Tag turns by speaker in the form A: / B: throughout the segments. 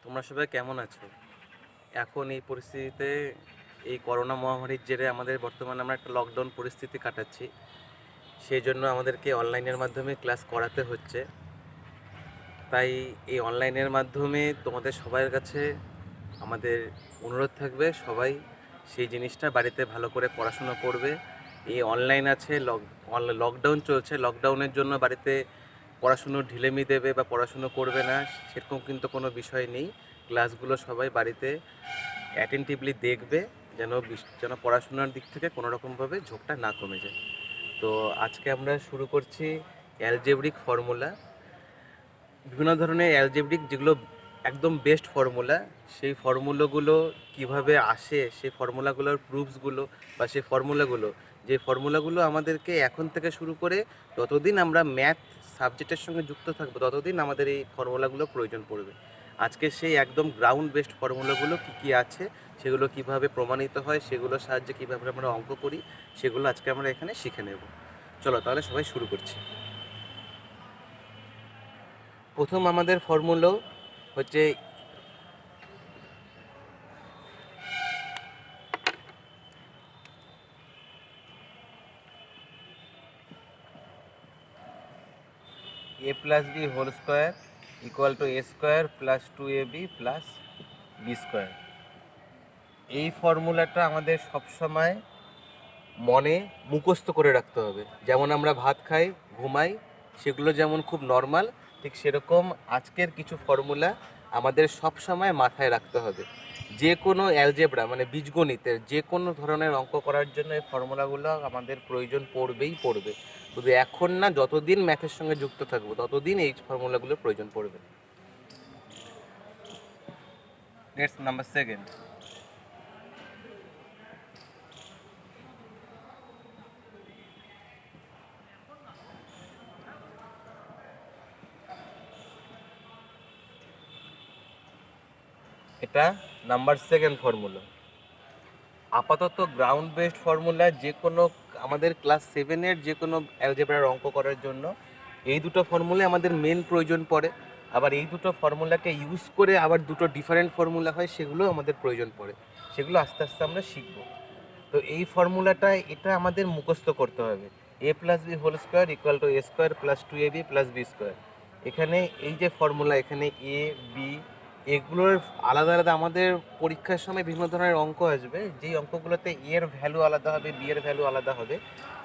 A: তোমরা সবাই কেমন আছো? এখন এই পরিস্থিতিতে এই করোনা মহামারীর জেরে আমাদের বর্তমানে আমরা একটা লকডাউন পরিস্থিতি কাটাচ্ছি। সেই জন্য আমাদেরকে অনলাইনের মাধ্যমে ক্লাস করাতে হচ্ছে। তাই এই অনলাইনের মাধ্যমে তোমাদের সবার কাছে আমাদের অনুরোধ থাকবে, সবাই সেই জিনিসটা বাড়িতে ভালো করে পড়াশুনো করবে। এই অনলাইন আছে, লকডাউন চলছে, লকডাউনের জন্য বাড়িতে পড়াশুনো ঢিলেমি দেবে বা পড়াশুনো করবে না সেরকম কিন্তু কোনো বিষয় নেই। ক্লাসগুলো সবাই বাড়িতে অ্যাটেন্টিভলি দেখবে, যেন পড়াশোনার দিক থেকে কোনো রকমভাবে ঝোঁকটা না কমে যায়। তো আজকে আমরা শুরু করছি অ্যালজেব্রিক ফর্মুলা। বিভিন্ন ধরনের অ্যালজেব্রিক যেগুলো একদম বেস্ট ফর্মুলা, সেই ফর্মুলাগুলো কিভাবে আসে, সেই ফর্মুলাগুলোর প্রুফসগুলো বা সেই ফর্মুলাগুলো, যে ফর্মুলাগুলো আমাদেরকে এখন থেকে শুরু করে যতদিন আমরা ম্যাথ সাবজেক্টের সঙ্গে যুক্ত থাকবো ততদিন আমাদের এই ফর্মুলাগুলো প্রয়োজন পড়বে। আজকে সেই একদম গ্রাউন্ড বেসড ফর্মুলাগুলো কী কী আছে, সেগুলো কিভাবে প্রমাণিত হয়, সেগুলোর সাহায্যে কীভাবে আমরা অঙ্ক করি, সেগুলো আজকে আমরা এখানে শিখে নেব। চলো তাহলে সবাই শুরু করছি। প্রথম আমাদের ফর্মুলা হচ্ছে a plus b whole square equal to a square plus 2ab plus B square. এই ফর্মুলাটা আমাদের সবসময় মনে মুখস্থ করে রাখতে হবে। যেমন আমরা ভাত খাই, ঘুমাই, সেগুলো যেমন খুব নর্মাল, ঠিক সেরকম আজকের কিছু ফর্মুলা আমাদের সব সময় মাথায় রাখতে হবে। যে কোনো অ্যালজেব্রা মানে বীজগণিতের যে কোনো ধরনের অঙ্ক করার জন্য এই ফর্মুলাগুলো আমাদের প্রয়োজন পড়বেই পড়বে। শুধু এখন না, যতদিন ম্যাথের সঙ্গে যুক্ত থাকবো ততদিন এই ফর্মুলাগুলোর প্রয়োজন পড়বে। নেক্সট নাম্বার সেকেন্ড, এটা নাম্বার সেকেন্ড ফর্মুলা। আপাতত গ্রাউন্ড বেসড ফর্মুলা যে কোনো আমাদের ক্লাস 7-এর যে কোনো অ্যালজেব্রার অঙ্ক করার জন্য এই দুটো ফর্মুলা আমাদের মেন প্রয়োজন পড়ে। আবার এই দুটো ফর্মুলাকে ইউজ করে আবার দুটো ডিফারেন্ট ফর্মুলা হয়, সেগুলো আমাদের প্রয়োজন পড়ে। সেগুলো আস্তে আস্তে আমরা শিখব। তো এই ফর্মুলাটা এটা আমাদের মুখস্থ করতে হবে। a plus b whole square equal to a square plus 2ab plus B square. এখানে এই যে ফর্মুলা, এখানে এ বি এগুলোর আলাদা আলাদা আমাদের পরীক্ষার সময় বিভিন্ন ধরনের অঙ্ক আসবে, যেই অঙ্কগুলোতে এর ভ্যালু আলাদা হবে, বি এর ভ্যালু আলাদা হবে।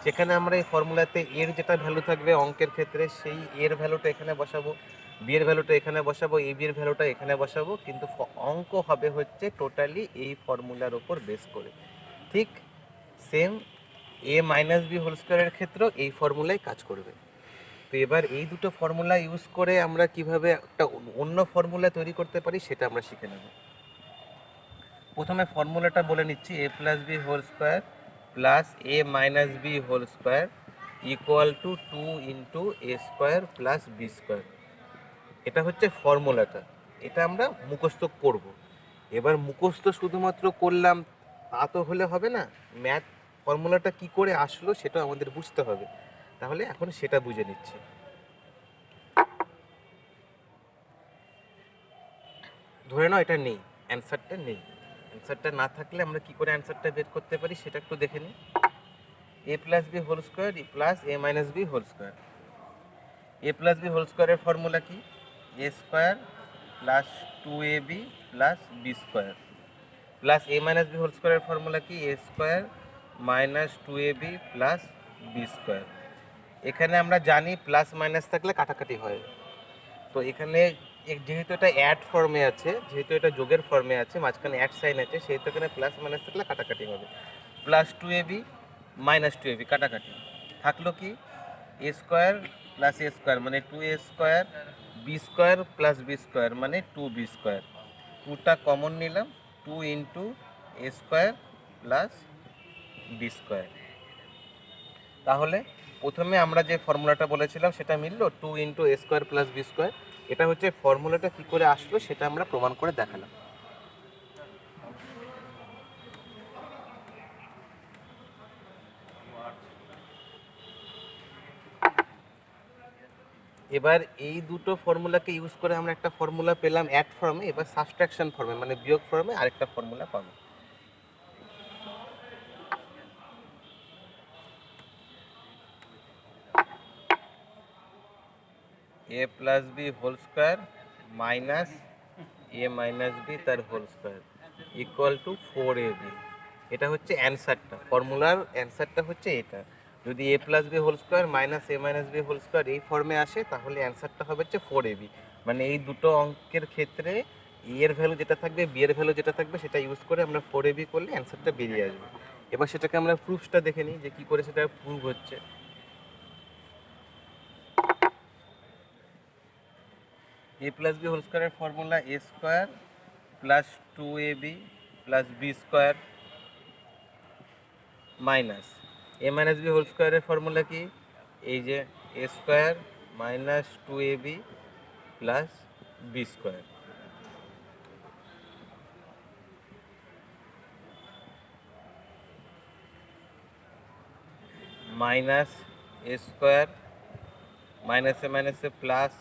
A: সেখানে আমরা এই ফর্মুলাতে এর যেটা ভ্যালু থাকবে অঙ্কের ক্ষেত্রে, সেই এর ভ্যালুটা এখানে বসাবো, বি এর ভ্যালুটা এখানে বসাবো, এ বি এর ভ্যালুটা এখানে বসাবো, কিন্তু অঙ্ক হবে হচ্ছে টোটালি এই ফর্মুলার ওপর বেস করে। ঠিক সেম এ মাইনাস বি হোল স্কোয়ারের ক্ষেত্রেও এই ফর্মুলাই কাজ করবে। তো এবার এই দুটো ফর্মুলা ইউজ করে আমরা কিভাবে একটা অন্য ফর্মুলা তৈরি করতে পারি সেটা আমরা শিখে নেব। প্রথমে ফর্মুলাটা বলে নিচ্ছি, a plus b whole square plus a minus b whole square equal to 2 a square plus B square. এটা হচ্ছে ফর্মুলাটা, এটা আমরা মুখস্থ করব। এবার মুখস্থ শুধুমাত্র করলাম তা তো হলে হবে না, ম্যাথ ফর্মুলাটা কি করে আসলো সেটা আমাদের বুঝতে হবে। তাহলে এখন সেটা বুঝে নিচ্ছি। ধরে নাও এটা নেই, অ্যান্সারটা নেই। অ্যান্সারটা না থাকলে আমরা কি করে অ্যান্সারটা বের করতে পারি সেটা একটু দেখে নিই। A plus b whole square plus a minus b whole square. A plus b whole স্কোয়ারের ফর্মুলা কি? A square plus 2ab plus B square. Plus a minus b whole স্কোয়ারের ফর্মুলা কি? A square minus 2ab plus B square. এখানে আমরা জানি plus minus থাকলে কাটাকাটি হয়। তো এখানে যেহেতু এটা অ্যাড ফর্মে আছে, যেহেতু এটা যোগের ফর্মে আছে, মাঝখানে অ্যাড সাইন আছে, সেহেতু এখানে প্লাস মাইনাস থাকলে কাটাকাটি হবে। প্লাস 2ab মাইনাস 2ab কাটাকাটি থাকলো কি? A square plus a square মানে 2a square, b square plus B square মানে 2b স্কোয়ার। 2টা কমন নিলাম, 2 a square plus B square. তাহলে প্রথমে আমরা যে ফর্মুলাটা বলেছিলাম সেটা মিললো, 2 a square plus B square. এটা হচ্ছে ফর্মুলাটা কী করে আসলো সেটা আমরা প্রমাণ করে দেখালাম। এবার এই দুটো ফর্মুলাকে ইউজ করে আমরা একটা ফর্মুলা পেলাম অ্যাড ফর্মে, এবার সাবট্রাকশন ফর্মে মানে বিয়োগ ফর্মে আরেকটা ফর্মুলা পাবো। A plus b whole square minus a minus b তার whole square equal to 4ab। এটা হচ্ছে অ্যান্সারটা, ফর্মুলার অ্যান্সারটা হচ্ছে এটা। যদি a plus b whole square minus a minus b whole square এই ফর্মে আসে তাহলে অ্যান্সারটা হবে হচ্ছে 4ab। মানে এই দুটো অঙ্কের ক্ষেত্রে এ এর ভ্যালু যেটা থাকবে বি এর ভ্যালু যেটা থাকবে সেটা ইউজ করে আমরা 4ab করলে অ্যান্সারটা বেরিয়ে আসবে। এবার সেটাকে আমরা প্রুফসটা দেখে নিই যে কী করে সেটা প্রুভ হচ্ছে। এ প্লাস বি হোল স্কোয়ারের formula a square plus 2ab plus B square minus a minus b whole স্কোয়ারের ফর্মুলা কি, এই যে a square minus 2ab plus B square minus a square মাইনাসে প্লাস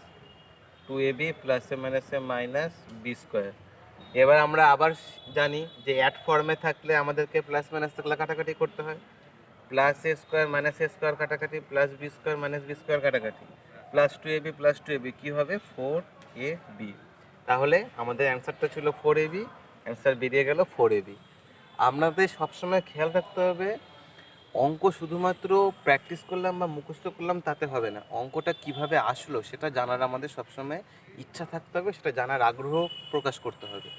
A: 2ab প্লাসে মাইনাসে minus b square. এবার আমরা আবার জানি যে অ্যাড ফর্মে থাকলে আমাদেরকে প্লাস মাইনাস থাকলে কাটাকাটি করতে হয়। প্লাস এ স্কোয়ার কাটাকাটি plus B square minus b square কাটাকাটি প্লাস 2ab কী হবে 4ab। তাহলে আমাদের অ্যান্সারটা ছিল 4ab, অ্যান্সার বেরিয়ে গেল 4ab। আপনাদের সবসময় খেয়াল রাখতে হবে অঙ্ক শুধুমাত্র প্র্যাকটিস করলাম বা মুখস্থ করলাম তাতে হবে না, অঙ্কটা কিভাবে আসলো সেটা জানার আমাদের সবসময় ইচ্ছা থাকতে হবে, সেটা জানার আগ্রহ প্রকাশ করতে হবে।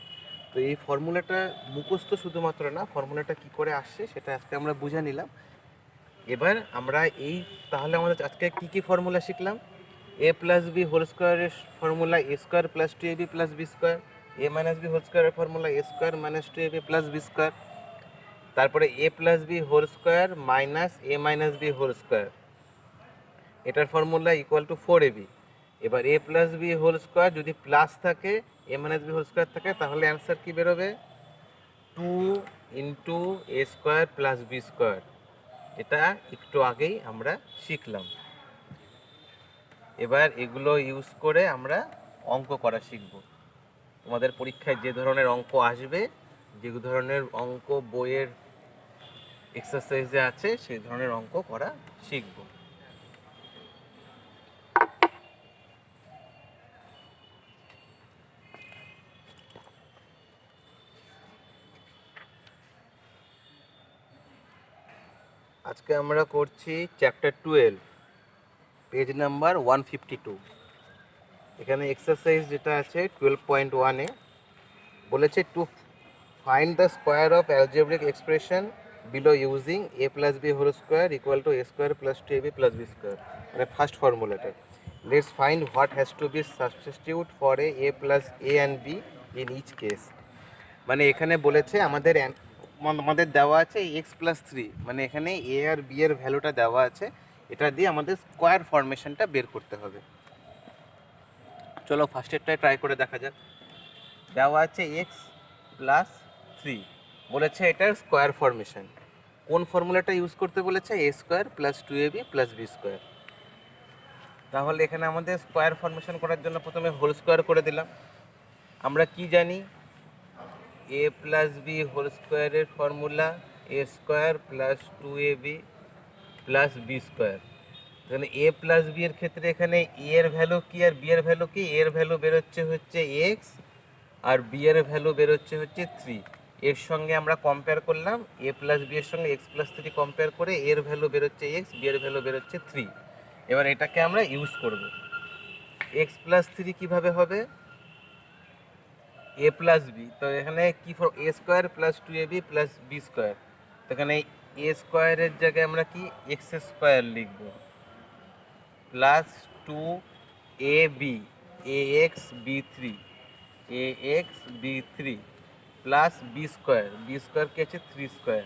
A: তো এই ফর্মুলাটা মুখস্থ শুধুমাত্র না, ফর্মুলাটা কি করে আসছে সেটা আজকে আমরা বুঝে নিলাম। এবার আমরা তাহলে আমাদের আজকে কী কী ফর্মুলা শিখলাম। এ প্লাস বি হোল স্কোয়ারের formula a square plus 2ab plus B square, a minus b whole স্কোয়ারের formula a square minus 2ab plus B square, তারপরে a plus b whole square minus a minus b whole square, এটার formula equal to 4ab। এবার a plus b whole square যদি plus থাকে a minus b whole square থাকে তাহলে answer কী বেরোবে 2 into a square plus B square. এটা একটু আগেই আমরা শিখলাম। এবার এগুলো ইউজ করে আমরা অঙ্ক করা শিখব। তোমাদের পরীক্ষায় যে ধরনের অঙ্ক আসবে, যে ধরনের অঙ্ক বইয়ের এক্সারসাইজে আছে সেই ধরনের অঙ্ক করা শিখব। আজকে আমরা করছি চ্যাপ্টার 12, পেজ নাম্বার 152। এখানে এক্সারসাইজ যেটা আছে 12.1-এ বলেছে to find the square of algebraic expression below using a plus b whole square equal to a square plus 2ab plus B square, মানে ফার্স্ট ফর্মুলাটা। Let's find what has to be substitute for a plus a and b in each case. মানে এখানে বলেছে আমাদের দেওয়া আছে x plus 3, মানে এখানে এ আর বি এর ভ্যালুটা দেওয়া আছে, এটা দিয়ে আমাদের স্কোয়ার ফরমেশনটা বের করতে হবে। চলো ফার্স্টেরটাই ট্রাই করে দেখা যাক। দেওয়া আছে এক্স প্লাস 3, বলেছে এটার স্কোয়ার ফরমেশন। কোন ফর্মুলাটা ইউজ করতে বলেছে a square plus 2ab plus B square. তাহলে এখানে আমাদের স্কোয়ার ফরমেশন করার জন্য প্রথমে হোল স্কোয়ার করে দিলাম। আমরা কি জানি এ প্লাস বি হোল স্কোয়ারের formula a square plus 2ab plus B square. এখানে এ প্লাস বি এর ক্ষেত্রে এখানে এ এর ভ্যালু কি আর বি এর ভ্যালু কি, এর ভ্যালু বেরোচ্ছে হচ্ছে এক্স আর বি এর ভ্যালু বেরোচ্ছে হচ্ছে 3। এর সঙ্গে আমরা কম্পেয়ার করলাম এ প্লাস বি এর সঙ্গে এক্স প্লাস 3 কম্পেয়ার করে এর ভ্যালু বেরোচ্ছে এক্স, বি এর ভ্যালু বেরোচ্ছে 3। এবার এটাকে আমরা ইউজ করব। এক্স প্লাস 3 কীভাবে হবে এ প্লাস বি, তো এখানে কি a square plus 2ab plus B square, তো এখানে এ স্কোয়ারের জায়গায় আমরা কি এক্স স্কোয়ার লিখব plus 2ab a x b 3 a x b 3 plus B square কি আছে 3 স্কোয়ার,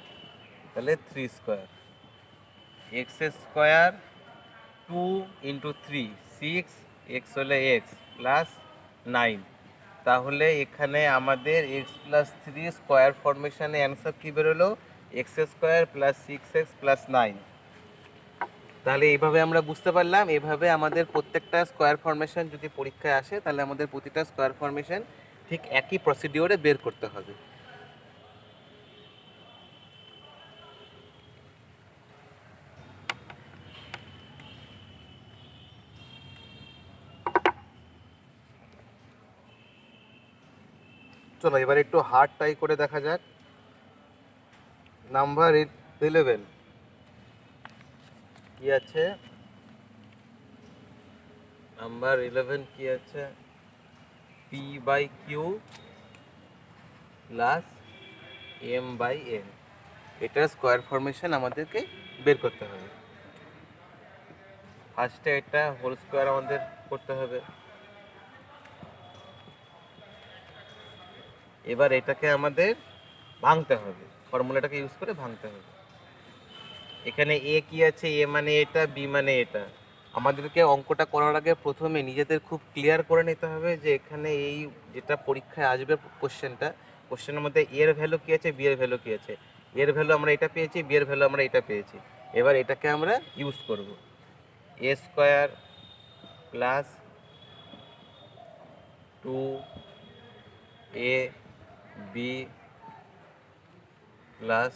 A: তাহলে 3 square x square 2 into 3 6, x হলে এক্স প্লাস 9। তাহলে এখানে আমাদের এক্স প্লাস 3 স্কোয়ার ফরমেশনে অ্যান্সার কী বেরোলো x square plus 6x plus 9। তাহলে এইভাবে আমরা বুঝতে পারলাম, এইভাবে আমাদের প্রত্যেকটা স্কোয়ার ফরমেশন যদি পরীক্ষায় আসে তাহলে আমাদের প্রতিটা স্কোয়ার ফরমেশন ঠিক একই প্রসিডিওরে বের করতে হবে। চলো এবার একটু হার্ড ট্রাই করে দেখা যাক। নাম্বার 11 কি আছে? নাম্বার 11 কি আছে? P by q plus m by n, এটার স্কোয়ার ফরমেশন আমাদেরকে বের করতে হবে। ফার্স্টে এটা হোল স্কোয়ার আমাদের করতে হবে। এবার এটাকে আমাদের ভাঙতে হবে, ফর্মুলাটাকে ইউজ করে ভাঙতে হবে। এখানে এ কি আছে? এ মানে এটা, বি মানে এটা। আমাদেরকে অঙ্কটা করার আগে প্রথমে নিজেদের খুব ক্লিয়ার করে নিতে হবে যে এখানে এই যেটা পরীক্ষায় আসবে কোশ্চেনের মধ্যে এর ভ্যালু কি আছে, বি এর ভ্যালু কি আছে। এর ভ্যালু আমরা এটা পেয়েছি, বি এর ভ্যালু আমরা এটা পেয়েছি। এবার এটাকে আমরা ইউজ করব। A square plus 2 A B plus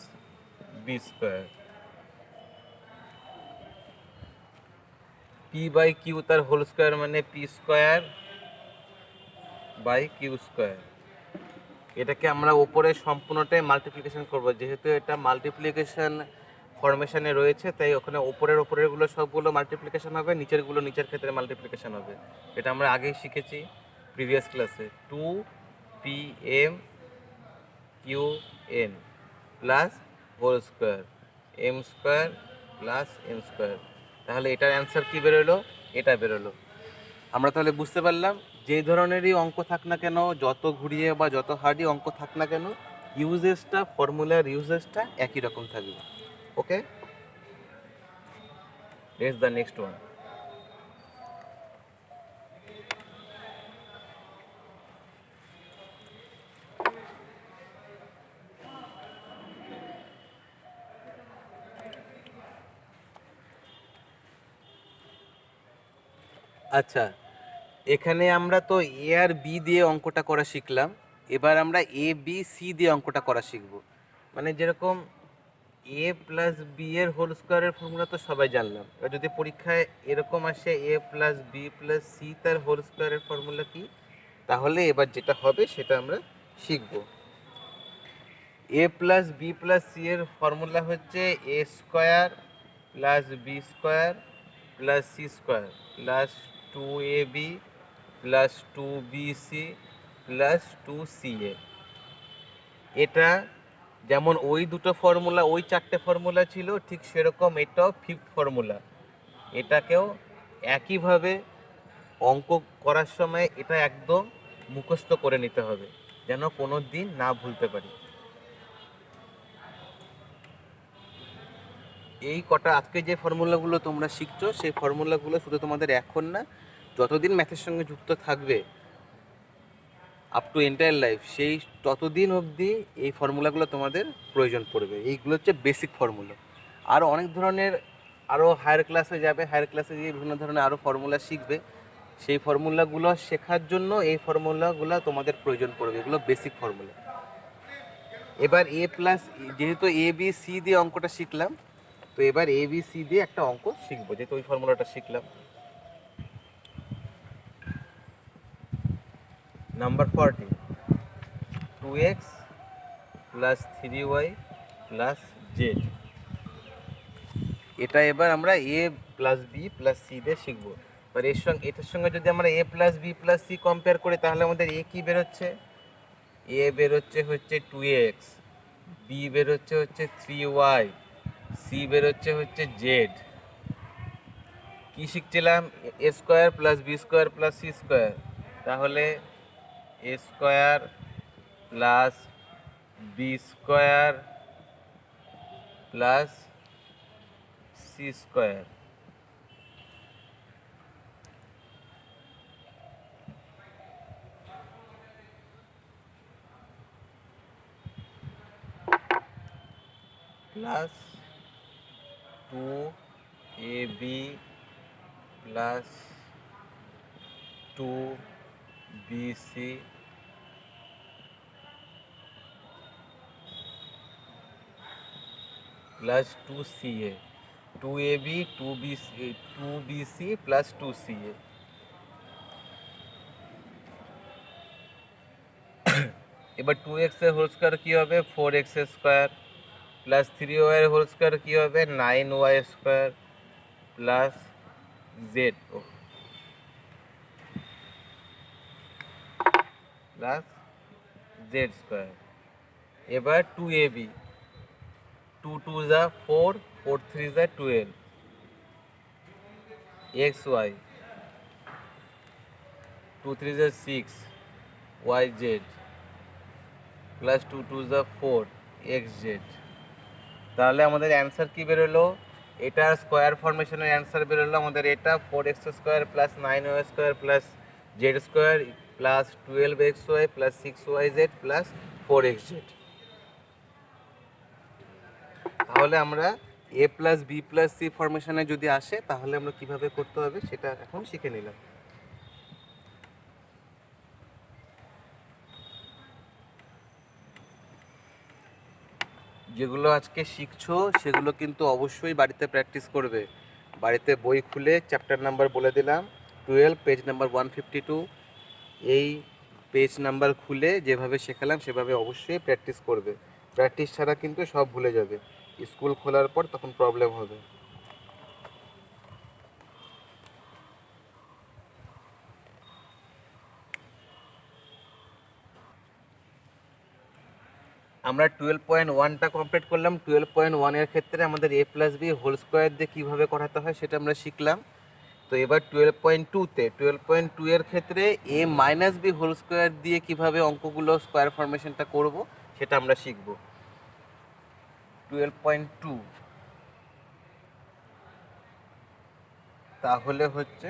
A: B square, p by q তার হোল স্কোয়ার মানে p square by q square. এটাকে আমরা ওপরে সম্পূর্ণটাই মাল্টিপ্লিকেশন করব, যেহেতু এটা মাল্টিপ্লিকেশন ফরমেশনে রয়েছে তাই ওখানে ওপরেরগুলো সবগুলো মাল্টিপ্লিকেশন হবে, নিচেরগুলো নিচের ক্ষেত্রে মাল্টিপ্লিকেশন হবে। এটা আমরা আগেই শিখেছি প্রিভিয়াস ক্লাসে। 2pm q n plus whole square m square plus m square. তাহলে এটার অ্যান্সার কী বেরোলো? এটা বেরোলো। আমরা তাহলে বুঝতে পারলাম যে ধরনেরই অঙ্ক থাক না কেন, যত ঘুরিয়ে বা যত হার্ডই অঙ্ক থাক না কেন, ফর্মুলার ইউজেসটা একই রকম থাকবে। ওকে, লেটস দ্য নেক্সট ওয়ান। আচ্ছা, এখানে আমরা তো এ আর বি দিয়ে অঙ্কটা করা শিখলাম, এবার আমরা এ বি সি দিয়ে অঙ্কটা করা শিখব। মানে যেরকম এ প্লাস বি এর হোল স্কোয়ারের ফর্মুলা তো সবাই জানলাম, এবার যদি পরীক্ষায় এরকম আসে a plus b plus c তার হোল স্কোয়ারের ফর্মুলা কি, তাহলে এবার যেটা হবে সেটা আমরা শিখব। A plus b plus c এর ফর্মুলা হচ্ছে a square plus B square plus C square plus 2ab plus 2bc plus 2ca। এটা যেমন ওই দুটো ফর্মুলা, ওই চারটে ফর্মুলা ছিল, ঠিক সেরকম এটাও ফিফথ ফর্মুলা। এটাকেও একইভাবে অঙ্ক করার সময় এটা একদম মুখস্থ করে নিতে হবে, যেন কোনো দিন না ভুলতে পারি। এই কটা আজকে যে ফর্মুলাগুলো তোমরা শিখছো, সেই ফর্মুলাগুলো শুধু তোমাদের এখন না, যতদিন ম্যাথের সঙ্গে যুক্ত থাকবে আপ টু এন্টায়ার লাইফ, সেই ততদিন অবধি এই ফর্মুলাগুলো তোমাদের প্রয়োজন পড়বে। এইগুলো হচ্ছে বেসিক ফর্মুলা। আরও অনেক ধরনের, আরও হায়ার ক্লাসে যাবে, হায়ার ক্লাসে গিয়ে বিভিন্ন ধরনের আরও ফর্মুলা শিখবে। সেই ফর্মুলাগুলো শেখার জন্য এই ফর্মুলাগুলো তোমাদের প্রয়োজন পড়বে, এগুলো বেসিক ফর্মুলা। এবার এ প্লাস, যেহেতু এ বি সি দিয়ে অঙ্কটা শিখলাম, তো এবার এ বি সি দিয়ে একটা অঙ্ক শিখবো, যেহেতু ওই ফর্মুলাটা শিখলাম। Number 40, 2x plus 3y plus z. এটা এবার আমরা a plus b plus c দিয়ে শিখবো। এবার এটার সঙ্গে যদি আমরা a plus b plus c compare করি, তাহলে আমাদের এ কী বেরোচ্ছে? এ বেরোচ্ছে হচ্ছে 2x, বি বেরোচ্ছে হচ্ছে 3y, সি বেরোচ্ছে হচ্ছে জেড। কি শিখছিলাম? A square plus B square plus C square. তাহলে A square plus B square plus C square plus 2 A B plus 2BC plus 2CA, 2AB 2BC plus 2CA। এবার 2x এর whole square কী হবে 4x square plus 3y এর whole square কী হবে 9y square plus Z plus z square. এবার 2AB 2 2 যা 4, 4 3 যা 12, xy 2 3 যা 6, yz plus 2 2 যা 4, xz। তাহলে আমাদের অ্যান্সার কী বেরোলো, এটার স্কোয়ার ফরমেশনের অ্যান্সার বেরোলো আমাদের এটা 4x square plus 9y square plus z square plus 12xy plus 6yz plus 4xz। তাহলে আমরা a plus b plus c ফরমেশনে যদি আসে তাহলে আমরা কিভাবে করতে হবে সেটা এখন শিখে নিলাম। যেগুলো আজকে শিখছো সেগুলো কিন্তু অবশ্যই বাড়িতে প্র্যাকটিস করবে। বাড়িতে বই খুলে চ্যাপ্টার নাম্বার বলে দিলাম 12 পেজ নাম্বার 152, এই পেজ নাম্বার খুলে যেভাবে শেখালাম সেভাবে অবশ্যই প্র্যাকটিস করবে। প্র্যাকটিস ছাড়া কিন্তু সব ভুলে যাবে, স্কুল খোলার পর তখন প্রবলেম হবে। আমরা 12.1টা কমপ্লিট করলাম। 12.1-এর ক্ষেত্রে আমাদের a plus b whole square দিয়ে কীভাবে করাতে হয় সেটা আমরা শিখলাম। তো এবার 12.2-তে 12.2-এর ক্ষেত্রে a minus b whole square দিয়ে কীভাবে অঙ্কগুলো স্কোয়ার ফরমেশনটা করব সেটা আমরা শিখব। 12.2 তাহলে হচ্ছে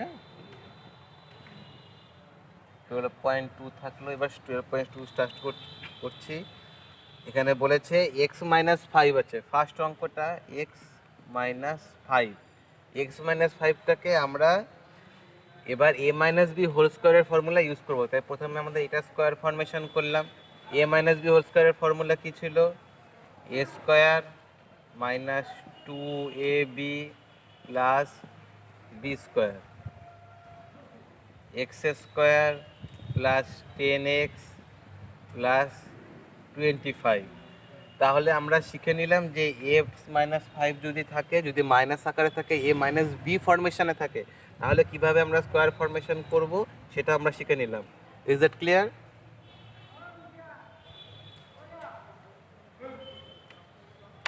A: 12.2 থাকলো। এবার 12.2 স্টার্ট করছি। এখানে বলেছে এক্স মাইনাস 5 আছে, ফার্স্ট অঙ্কটা এক্স মাইনাস 5। এক্স মাইনাস 5টাকে আমরা এবার এ মাইনাস বি হোল স্কোয়ারের ফর্মুলা ইউজ করবো। তাই প্রথমে আমাদের এটা স্কোয়ার ফরমেশন করলাম। এ মাইনাস বি হোল স্কোয়ারের ফর্মুলা কী ছিল, a square minus 2ab plus B square, x square plus 10x plus 25। তাহলে আমরা শিখে নিলাম যে এক্স মাইনাস 5 যদি থাকে, যদি মাইনাস আকারে থাকে, এ মাইনাস বি ফরমেশনে থাকে, তাহলে কিভাবে আমরা স্কোয়ার ফরমেশন করব সেটা আমরা শিখে নিলাম। Is that clear?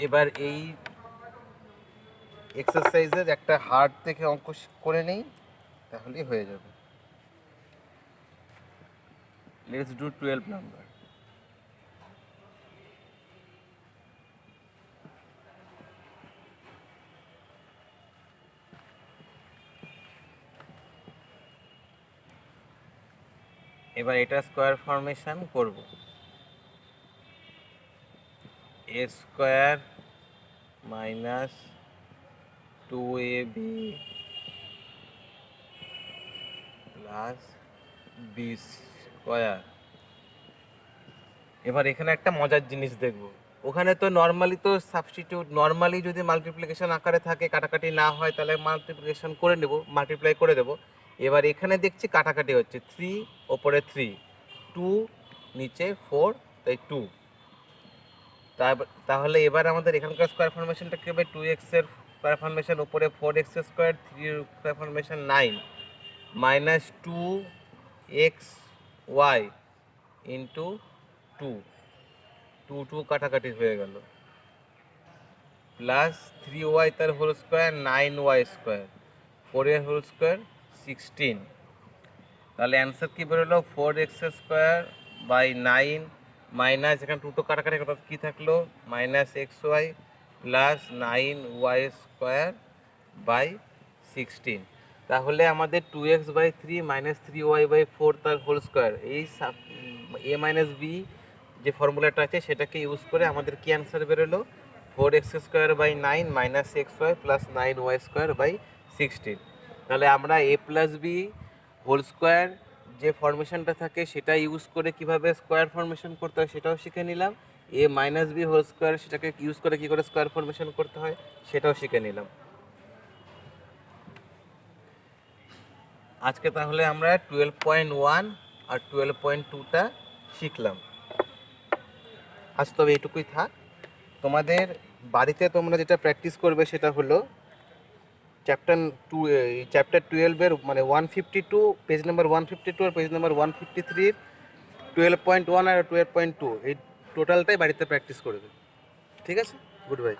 A: এবার এই এক্সারসাইজের একটা হার্ড থেকে অঙ্ক করে নেই, তাহলেই হয়ে যাবে। Let's do 12 number. এবার এটা স্কোয়ার ফরমেশন করব। A square minus 2ab plus B square. এবার এখানে একটা মজার জিনিস দেখব। ওখানে তো নর্মালি তো সাবস্টিটিউট, নর্মালি যদি মাল্টিপ্লিকেশন আকারে থাকে, কাটাকাটি না হয়, তাহলে মাল্টিপ্লিকেশন করে নেব, মাল্টিপ্লাই করে দেবো। এবার এখানে দেখছি কাটাকাটি হচ্ছে, 3 ওপরে 3, 2 নিচে 4, তাই 2। তাহলে এবার আমাদের এখানকার স্কোয়ার ফরমেশনটা কী হবে, 2x এর স্কোয়ার ফরমেশন উপরে 4x স্কোয়ার, 3 এর square formation 9 minus 2xy into 2, 2 কাটাকাটি হয়ে গেল, প্লাস 3y তার হোল স্কোয়ার 9y স্কোয়ার, 4 এর হোল স্কোয়ার 16। তাহলে অ্যান্সার কী বেরোলো 4x স্কোয়ার বাই 9 মাইনাস এখানে 2 কাটাকাটি কী থাকলো minus xy plus 9y square by 16। তাহলে আমাদের 2x by 3 minus 3y by 4 তার হোল স্কোয়ার, এই এ মাইনাস বি যে ফর্মুলাটা আছে সেটাকে ইউজ করে আমাদের কি অ্যান্সার বেরোলো 4x² / 9 - xy + 9y² / 16। তাহলে আমরা a+b হোল স্কোয়ার যে ফরমেশনটা থাকে সেটা ইউজ করে কিভাবে স্কোয়ার ফরমেশন করতে হয় সেটাও শিখে নিলাম। a - b হোল স্কোয়ার সেটাকে ইউজ করে কী করে স্কোয়ার ফরমেশন করতে হয় সেটাও শিখে নিলাম। আজকে তাহলে আমরা 12.1 আর 12.2টা শিখলাম। আজ তবে এইটুকুই থাক। তোমাদের বাড়িতে তোমরা যেটা প্র্যাকটিস করবে সেটা হলো চ্যাপ্টার 12-এর মানে 152 পেজ নাম্বার 152 আর পেজ নাম্বার 153 12.1 আর 12.2 এই টোটালটাই বাড়িতে প্র্যাকটিস করবে। ঠিক আছে, গুড বাই।